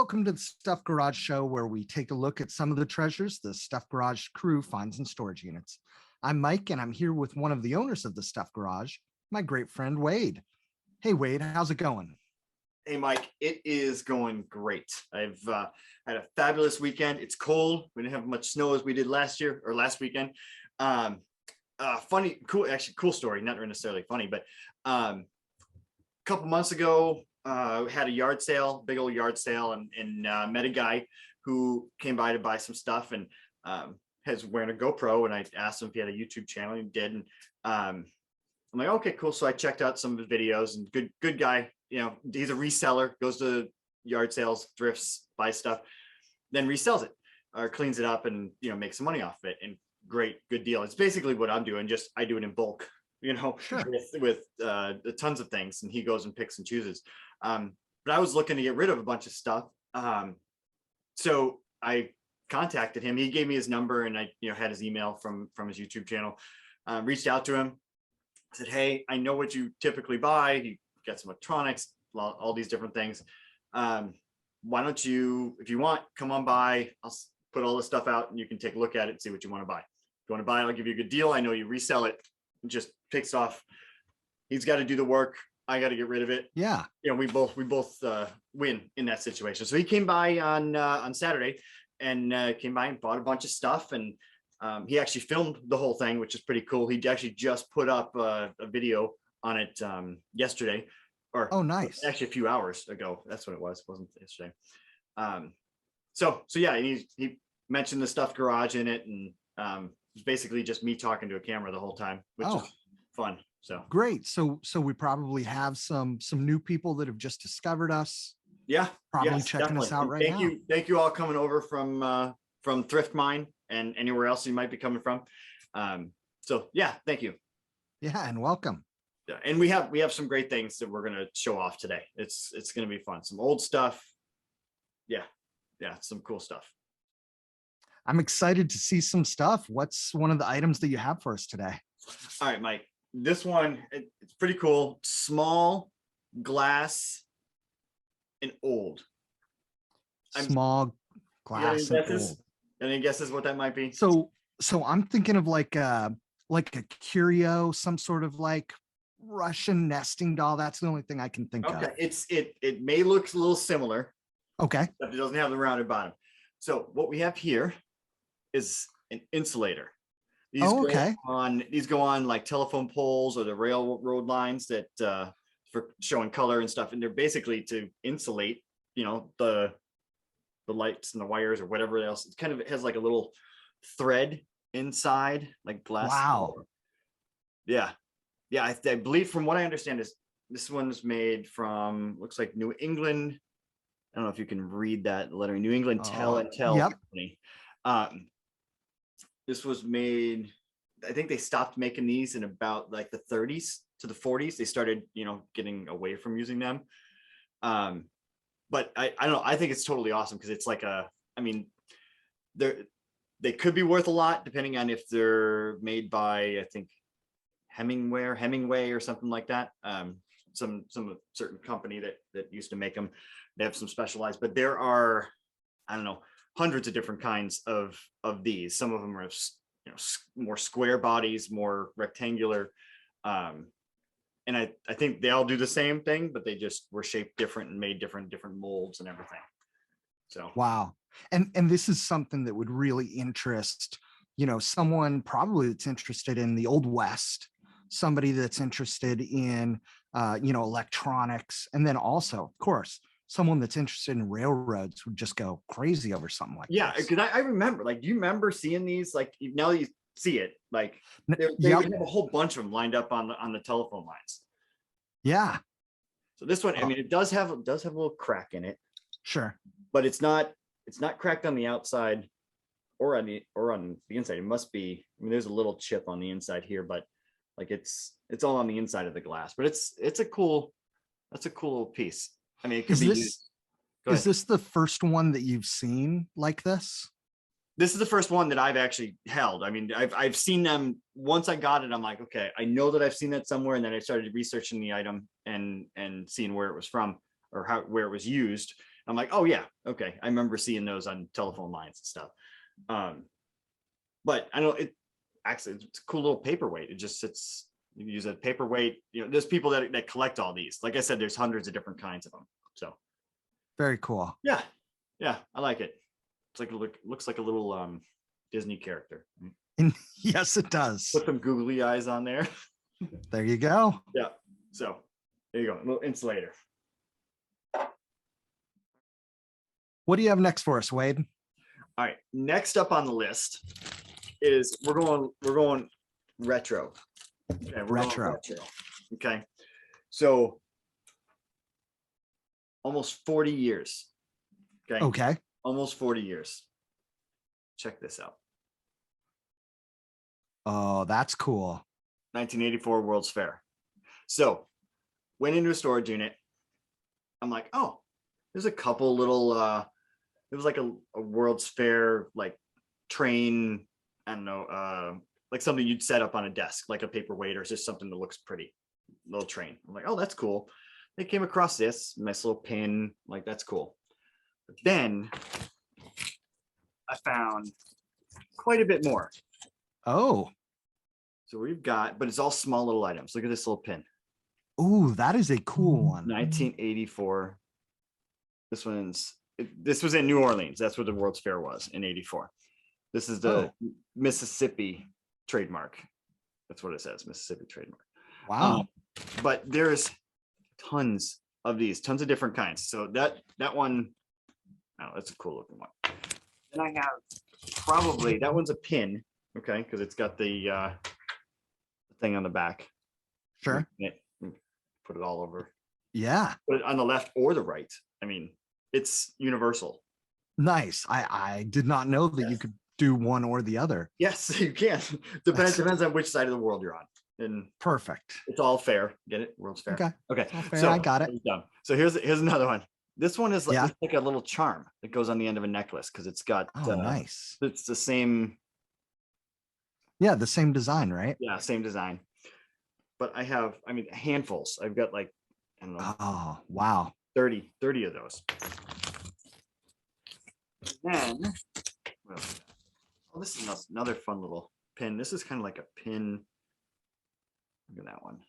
Welcome to the Stuff Garage show, where we take a look at some of the treasures the Stuff Garage crew finds in storage units. I'm Mike, and I'm here with one of the owners of the Stuff Garage, my great friend Wade. Hey Wade, how's it going? Hey Mike, it is going great. I've had a fabulous weekend. It's cold. We didn't have much snow as we did last weekend. Funny, cool story. Not necessarily funny, but a couple months ago, we had a yard sale, big old yard sale, and met a guy who came by to buy some stuff and was wearing a GoPro. And I asked him if he had a YouTube channel. He did, and I'm like, okay, cool. So I checked out some of his videos, and good guy. You know, he's a reseller, goes to yard sales, thrifts, buys stuff, then resells it or cleans it up and, you know, makes some money off of it. And good deal. It's basically what I'm doing, just I do it in bulk, you know, sure. with tons of things, and he goes and picks and chooses. But I was looking to get rid of a bunch of stuff. So I contacted him. He gave me his number, and I, you know, had his email from his YouTube channel. Reached out to him. I said, hey, I know what you typically buy. He got some electronics, all these different things. Why don't you, if you want, come on by. I'll put all this stuff out and you can take a look at it and see what you want to buy. If you want to buy it, I'll give you a good deal. I know you resell it. It just takes off. He's got to do the work. I got to get rid of it. Yeah. You know, we both win in that situation. So he came by on Saturday and came by and bought a bunch of stuff, and he actually filmed the whole thing, which is pretty cool. He actually just put up a video on it yesterday, or oh, nice, actually a few hours ago. That's what it was. It wasn't yesterday. So yeah, he mentioned the Stuff Garage in it, and it's basically just me talking to a camera the whole time, which is fun. So great. So we probably have some new people that have just discovered us. Yeah, probably yes, checking definitely. us out right now. Thank you all coming over from Thrift Mine and anywhere else you might be coming from. So yeah, thank you. Yeah, and welcome. Yeah, and we have some great things that we're going to show off today. It's going to be fun. Some old stuff. Yeah, some cool stuff. I'm excited to see some stuff. What's one of the items that you have for us today? All right, Mike. This one, it's pretty cool. Small, glass, and old. Small, glass, and old. Any guesses what that might be? So I'm thinking of like a curio, some sort of like Russian nesting doll. That's the only thing I can think of. It may look a little similar. Okay. But it doesn't have the rounded bottom. So what we have here is an insulator. These go on like telephone poles or the railroad lines that for showing color and stuff. And they're basically to insulate, you know, the lights and the wires or whatever else. It has like a little thread inside, like glass. Wow. Yeah. I believe, from what I understand, is this one's made from, looks like New England. I don't know if you can read that lettering. New England Tel Tel Insulator. This was made, I think they stopped making these in about like the 30s to the 40s. They started, you know, getting away from using them. But I don't know. I think it's totally awesome because it's like they could be worth a lot depending on if they're made by, I think, Hemingway or something like that. Some certain company that used to make them. They have some specialized, but there are, I don't know, hundreds of different kinds of these. Some of them are, you know, more square bodies, more rectangular. And I think they all do the same thing, but they just were shaped different and made different molds and everything. So wow. And this is something that would really interest, you know, someone probably that's interested in the Old West, somebody that's interested in you know, electronics, and then also, of course, someone that's interested in railroads would just go crazy over something like this. Because I remember, like, do you remember seeing these? Like, now that you see it, like they have a whole bunch of them lined up on the telephone lines. Yeah. So this one, I mean, it does have a little crack in it. Sure. But it's not cracked on the outside or on the inside. It must be, I mean, there's a little chip on the inside here, but like it's all on the inside of the glass. But that's a cool little piece. I mean, it could be used. Is this the first one that you've seen like this? This is the first one that I've actually held. I mean, I've seen them. Once I got it, I'm like, okay, I know that I've seen that somewhere. And then I started researching the item and seeing where it was from or where it was used. I'm like, oh yeah, okay. I remember seeing those on telephone lines and stuff. But I know it actually it's a cool little paperweight. It just sits, you can use a paperweight. You know, there's people that collect all these. Like I said, there's hundreds of different kinds of them. So very cool. Yeah, I like it. It's like looks like a little Disney character. And yes, it does. Put some googly eyes on there. There you go. Yeah. So there you go. A little insulator. What do you have next for us, Wade? All right. Next up on the list is we're going retro. Okay, Retro. Okay. So almost 40 years. Okay. Okay. Almost 40 years. Check this out. Oh, that's cool. 1984 World's Fair. So went into a storage unit. I'm like, oh, there's a couple little it was like a World's Fair like train, I don't know, like something you'd set up on a desk, like a paperweight or just something that looks pretty, little train. I'm like, oh, that's cool. They came across this nice little pin, like that's cool. But then I found quite a bit more. Oh. So we've got, but it's all small little items. Look at this little pin. Oh, that is a cool one. 1984. This was in New Orleans. That's where the World's Fair was in 84. This is the Mississippi trademark. That's what it says, Mississippi trademark. Wow. But there's tons of these, tons of different kinds. So that one, oh, that's a cool looking one. Then I have probably, that one's a pin, okay, because it's got the thing on the back. Sure. Put it all over. Yeah. Put it on the left or the right. I mean, it's universal. Nice. I did not know that you could do one or the other. Yes, you can. Depends on which side of the world you're on. And perfect. It's all fair. Get it? World's Fair. Okay. So I got it. So here's another one. This one is like, it's like a little charm that goes on the end of a necklace because it's got nice. It's the same. Yeah, the same design, right? Yeah, same design. But I have, I mean, handfuls. I've got like, I don't know. Oh, wow. 30 of those. And then, oh, this is another fun little pin. This is kind of like a pin. Look at that one.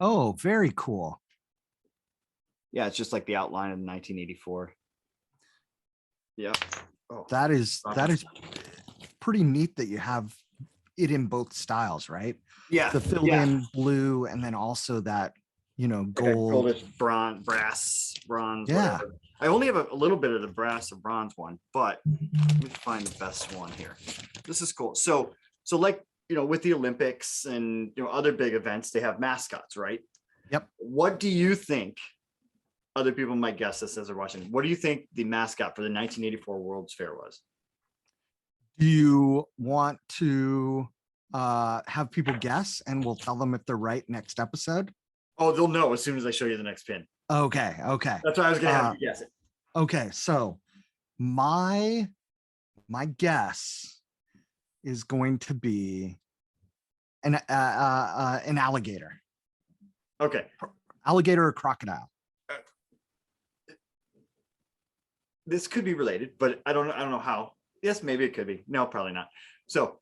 Oh, very cool. Yeah, it's just like the outline of 1984. Yeah. Oh, that is pretty neat that you have it in both styles, right? Yeah. The filled in blue and then also that, gold. Goldish bronze. Yeah. Whatever. I only have a little bit of the brass or bronze one, but let me find the best one here. This is cool. So like, with the Olympics and other big events, they have mascots, right? Yep. What do you think? Other people might guess this as they're watching. What do you think the mascot for the 1984 World's Fair was? Do you want to have people guess and we'll tell them if they're right next episode? Oh, they'll know as soon as I show you the next pin. Okay. That's why I was gonna have you guess it. Okay, so my guess is going to be an alligator. Okay. Alligator or crocodile. This could be related, but I don't know how. Yes, maybe it could be. No, probably not. So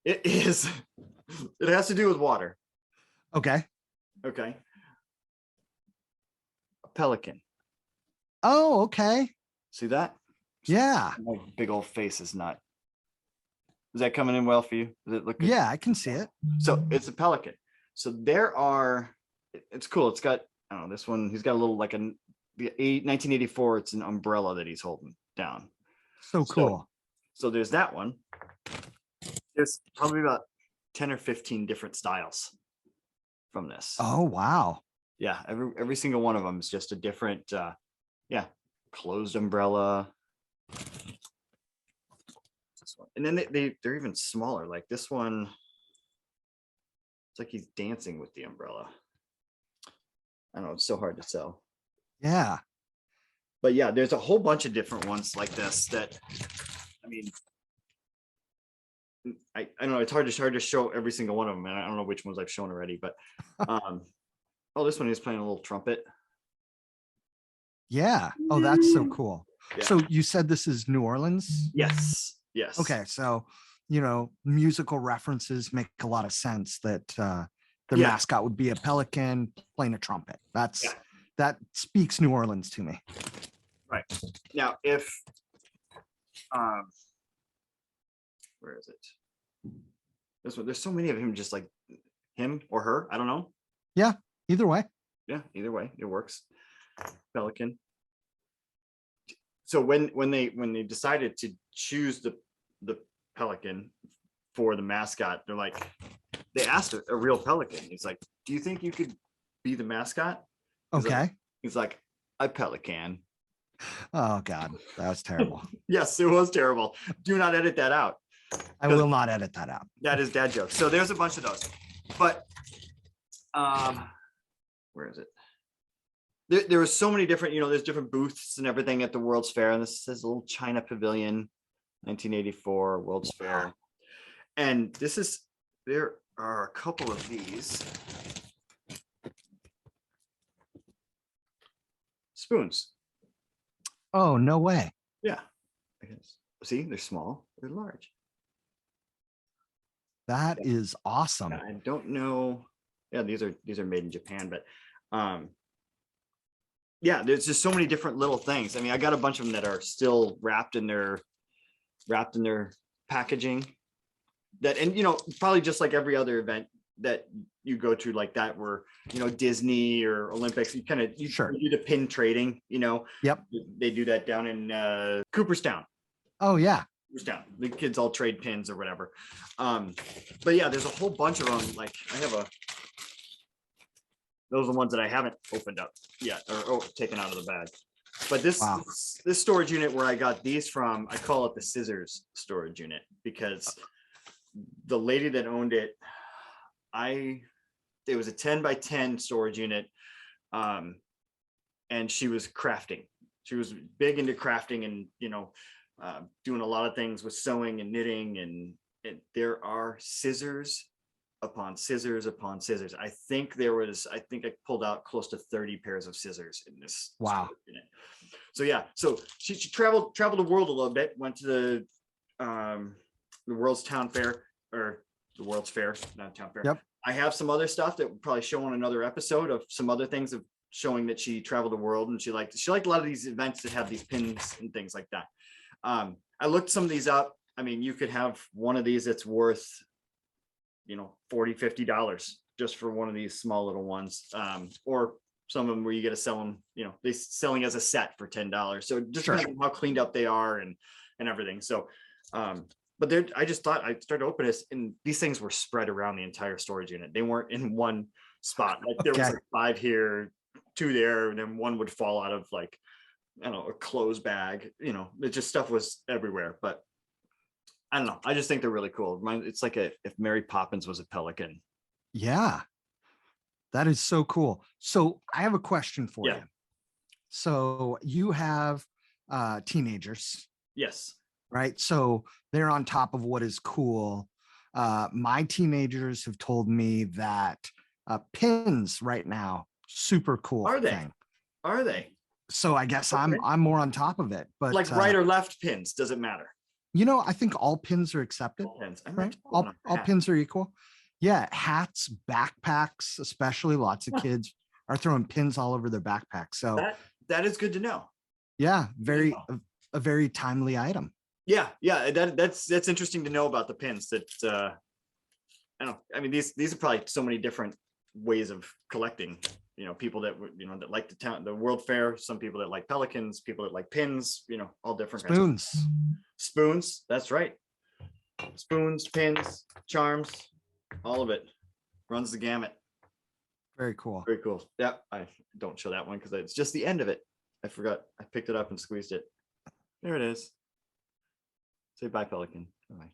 it has to do with water. Okay. A pelican. Oh, okay. See that? Yeah. My big old face is not. Is that coming in well for you? Does it look good? Yeah, I can see it. So it's a pelican. So it's cool. It's got, I don't know, this one, he's got a little like the 1984, it's an umbrella that he's holding down. So cool. So there's that one. There's probably about 10 or 15 different styles from this. Oh, wow. Yeah, every single one of them is just a different, closed umbrella. This one. And then they're even smaller. Like this one, it's like he's dancing with the umbrella. I don't know, it's so hard to tell. Yeah. But yeah, there's a whole bunch of different ones like this that, I mean, I don't know, it's hard to show every single one of them, and I don't know which ones I've shown already, but oh, this one is playing a little trumpet. Yeah. Oh, that's so cool. Yeah. So you said this is New Orleans? Yes. Yes. Okay. So, musical references make a lot of sense that their Yeah. mascot would be a pelican playing a trumpet. Yeah. That speaks New Orleans to me. Right. Now, if where is it? This one, there's so many of him, just like him or her. I don't know. Yeah. Either way. Yeah. Either way, it works. Pelican. So when they decided to choose the pelican for the mascot, they asked a real pelican. He's like, "Do you think you could be the mascot?" Okay. He's like, "I pelican." Oh God, that was terrible. Yes, it was terrible. Do not edit that out. I will not edit that out. That is dad joke. So there's a bunch of those, but where is it? There was so many different, there's different booths and everything at the World's Fair. And this says a little China Pavilion, 1984 World's Fair. And there are a couple of these spoons. Oh, no way. Yeah. I guess. See, they're small, they're large. That is awesome. I don't know. Yeah, these are made in Japan, but yeah, there's just so many different little things. I mean, I got a bunch of them that are still wrapped in their packaging. That, and probably just like every other event that you go to like that, where Disney or Olympics, you do the pin trading. Yep. They do that down in Cooperstown. Oh yeah. Cooperstown. The kids all trade pins or whatever. But yeah, there's a whole bunch of them. Like those are the ones that I haven't opened up yet or taken out of the bag. But this storage unit where I got these from, I call it the scissors storage unit, because the lady that owned it, it was a 10 by 10 storage unit. And she was crafting. She was big into crafting and, doing a lot of things with sewing and knitting, and there are scissors upon scissors upon scissors. I think I pulled out close to 30 pairs of scissors in this. Wow. Unit. So yeah, so she traveled the world a little bit, went to the World's Town Fair, or the World's Fair, not Town Fair. Yep. I have some other stuff that would probably show on another episode of some other things of showing that she traveled the world, and she liked a lot of these events that have these pins and things like that. I looked some of these up. I mean, you could have one of these that's worth, $40-50 just for one of these small little ones. Or some of them where you get to sell them, they selling as a set for $10. So just depends on how cleaned up they are and everything. So, but I just thought I started to open this, and these things were spread around the entire storage unit. They weren't in one spot. Like there was like 5 here, 2 there, and then one would fall out of like, I don't know, a clothes bag. It just stuff was everywhere. But I don't know. I just think they're really cool. It's like if Mary Poppins was a pelican. Yeah, that is so cool. So I have a question for you. So you have teenagers. Yes. Right. So they're on top of what is cool. My teenagers have told me that pins right now, super cool. Are they? Are they? So I guess I'm more on top of it. But like right or left pins, does it matter? I think all pins are accepted. All pins, right? All pins are equal. Yeah, hats, backpacks, especially lots of kids are throwing pins all over their backpacks. So that is good to know. Yeah, a very timely item. Yeah, that's interesting to know about the pins. That I don't know. I mean, these are probably so many different ways of collecting. People that that like the World Fair. Some people that like pelicans. People that like pins. All different spoons. Kinds of spoons. That's right. Spoons, pins, charms, all of it runs the gamut. Very cool. Very cool. Yeah, I don't show that one because it's just the end of it. I forgot. I picked it up and squeezed it. There it is. Say bye, Pelican. Bye.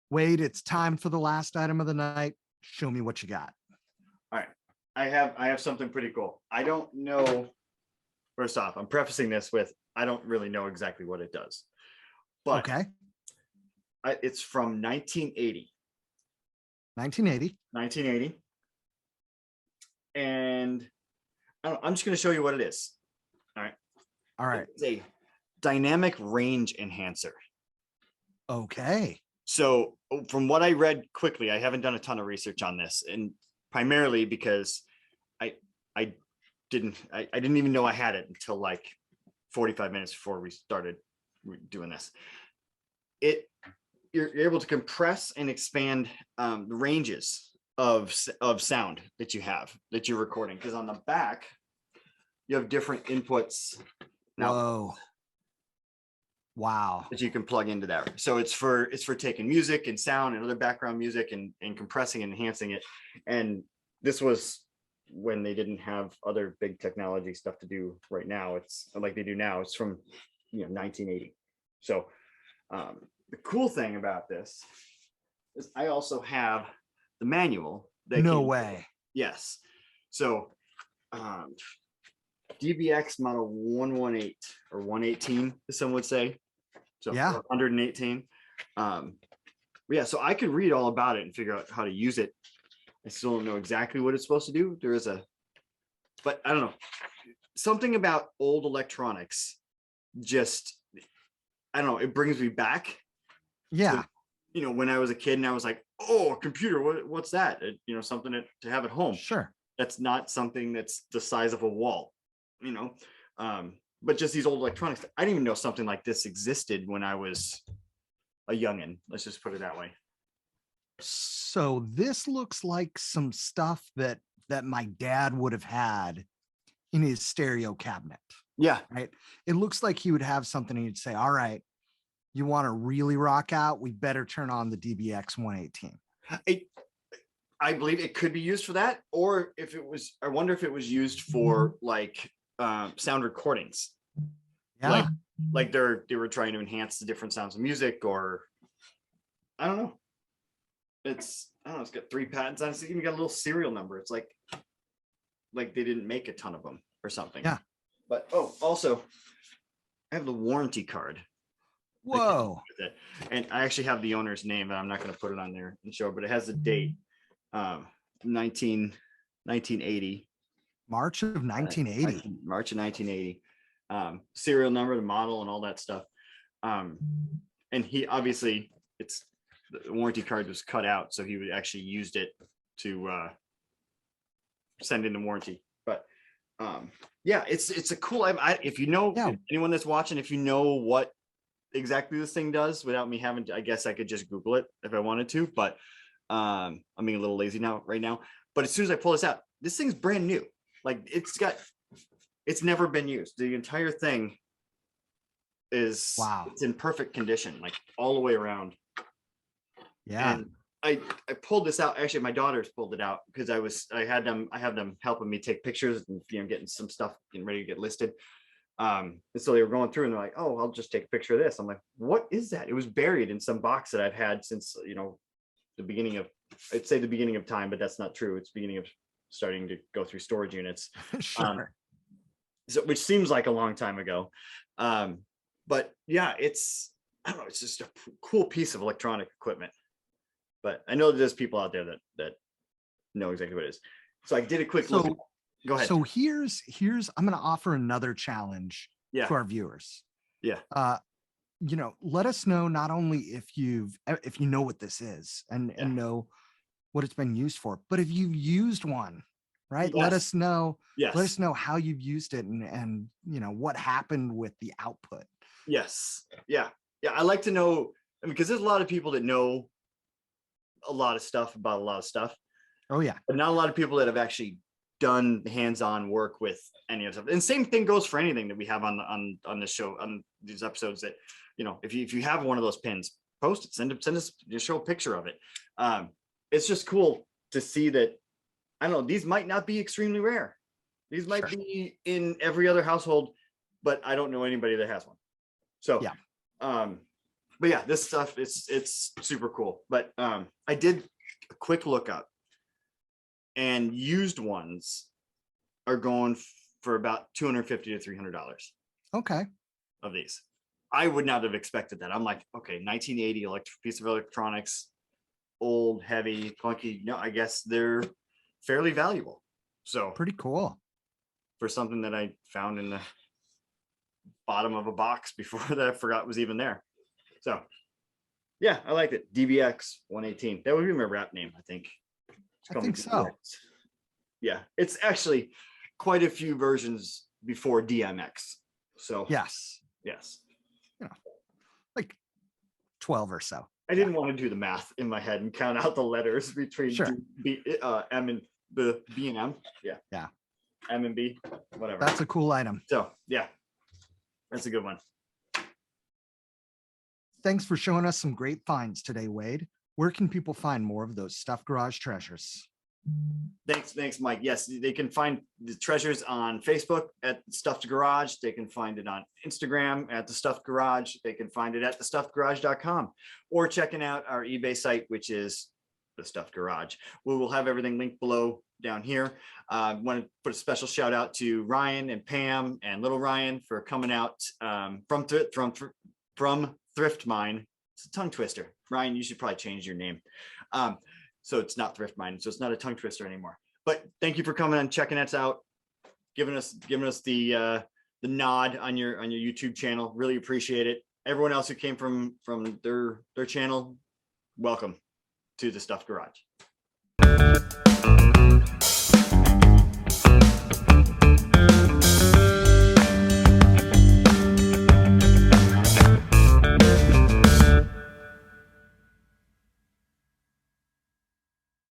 Wade, it's time for the last item of the night. Show me what you got. All right. I have something pretty cool. I don't know. First off, I'm prefacing this with I don't really know exactly what it does. But okay. It's from 1980. 1980. And I'm just going to show you what it is. All right. It's a dynamic range enhancer. Okay. So from what I read quickly, I haven't done a ton of research on this, and primarily because I didn't even know I had it until like 45 minutes before we started doing this. You're able to compress and expand the ranges of sound that you're recording, because on the back you have different inputs. Whoa. Wow. That you can plug into that. So it's for taking music and sound and other background music and compressing and enhancing it. And this was when they didn't have other big technology stuff to do right now. It's like they do now. It's from 1980. So the cool thing about this is I also have the manual. No way. Yes. So DBX model 118 or 118, some would say. So yeah, 118. Yeah, so I could read all about it and figure out how to use it. I still don't know exactly what it's supposed to do. But I don't know. Something about old electronics just, I don't know, it brings me back. Yeah. To, when I was a kid and I was like, oh, a computer, what's that? Something to have at home. Sure. That's not something that's the size of a wall, but just these old electronics. I didn't even know something like this existed when I was a youngin'. Let's just put it that way. So this looks like some stuff that my dad would have had in his stereo cabinet. Yeah. Right. It looks like he would have something and he'd say, all right, you want to really rock out? We better turn on the DBX 118. I believe it could be used for that. Or I wonder if it was used for like sound recordings. Yeah. Like they were trying to enhance the different sounds of music, or I don't know. It's got 3 patents on it. It's even got a little serial number. It's like they didn't make a ton of them or something. Yeah. But also I have the warranty card. Whoa. And I actually have the owner's name, and I'm not going to put it on there and show, but it has the date, 1980. March of 1980. March of 1980. Serial number, the model, and all that stuff. And he obviously, the warranty card was cut out, so he actually used it to send in the warranty. But yeah, it's a cool. If anyone that's watching, if you know what exactly this thing does, without me having to, I guess I could just Google it if I wanted to, but I'm being a little lazy right now. But as soon as I pull this out, this thing's brand new. Like it's never been used. The entire thing is It's in perfect condition, like all the way around. Yeah. And I pulled this out. Actually, my daughters pulled it out because I have them helping me take pictures and getting some stuff, getting ready to get listed. And so they were going through and they're like, oh, I'll just take a picture of this. I'm like, what is that? It was buried in some box that I've had since the beginning of, I'd say the beginning of time, but that's not true. It's beginning of starting to go through storage units. Sure. Which seems like a long time ago. But yeah, it's just a cool piece of electronic equipment. But I know there's people out there that know exactly what it is. So I did a quick look. Go ahead. So here's I'm going to offer another challenge to our viewers. Yeah. Let us know not only if you know what this is and know what it's been used for, but if you've used one, right? Yes. Let us know. Yes. Let us know how you've used it and what happened with the output. Yes. Yeah. Yeah. I like to know, because there's a lot of people that know a lot of stuff about a lot of stuff. Oh yeah. But not a lot of people that have actually done hands-on work with any of stuff. And same thing goes for anything that we have on the show, on these episodes, that if you have one of those pins, post it, send us, show a picture of it. It's just cool to see that. I don't know, these might not be extremely rare. These might be in every other household, but I don't know anybody that has one. So yeah. But yeah, this stuff it's super cool. But I did a quick look up, and used ones are going for about $250 to $300. Okay. Of these. I would not have expected that. I'm like, okay, 1980 piece of electronics, old, heavy, clunky. No, I guess they're fairly valuable. So pretty cool for something that I found in the bottom of a box before that I forgot was even there. So yeah, I liked it. DBX 118. That would be my rap name, I think. I think so. Yeah, it's actually quite a few versions before DMX. So yes, like 12 or so. I didn't want to do the math in my head and count out the letters between M and the B and M. Yeah. M and B, whatever. That's a cool item. So yeah, that's a good one. Thanks for showing us some great finds today, Wade. Where can people find more of those Stuffed Garage treasures? Thanks, Mike. Yes, they can find the treasures on Facebook at Stuffed Garage. They can find it on Instagram at the Stuffed Garage. They can find it at thestuffedgarage.com or checking out our eBay site, which is the Stuffed Garage. We will have everything linked below down here. I want to put a special shout out to Ryan and Pam and little Ryan for coming out from Thrift Mine. It's a tongue twister. Ryan, you should probably change your name. So it's not Thrift Mine, so it's not a tongue twister anymore. But thank you for coming and checking us out, giving us the nod on your YouTube channel. Really appreciate it. Everyone else who came from their channel, welcome to the Stuffed Garage.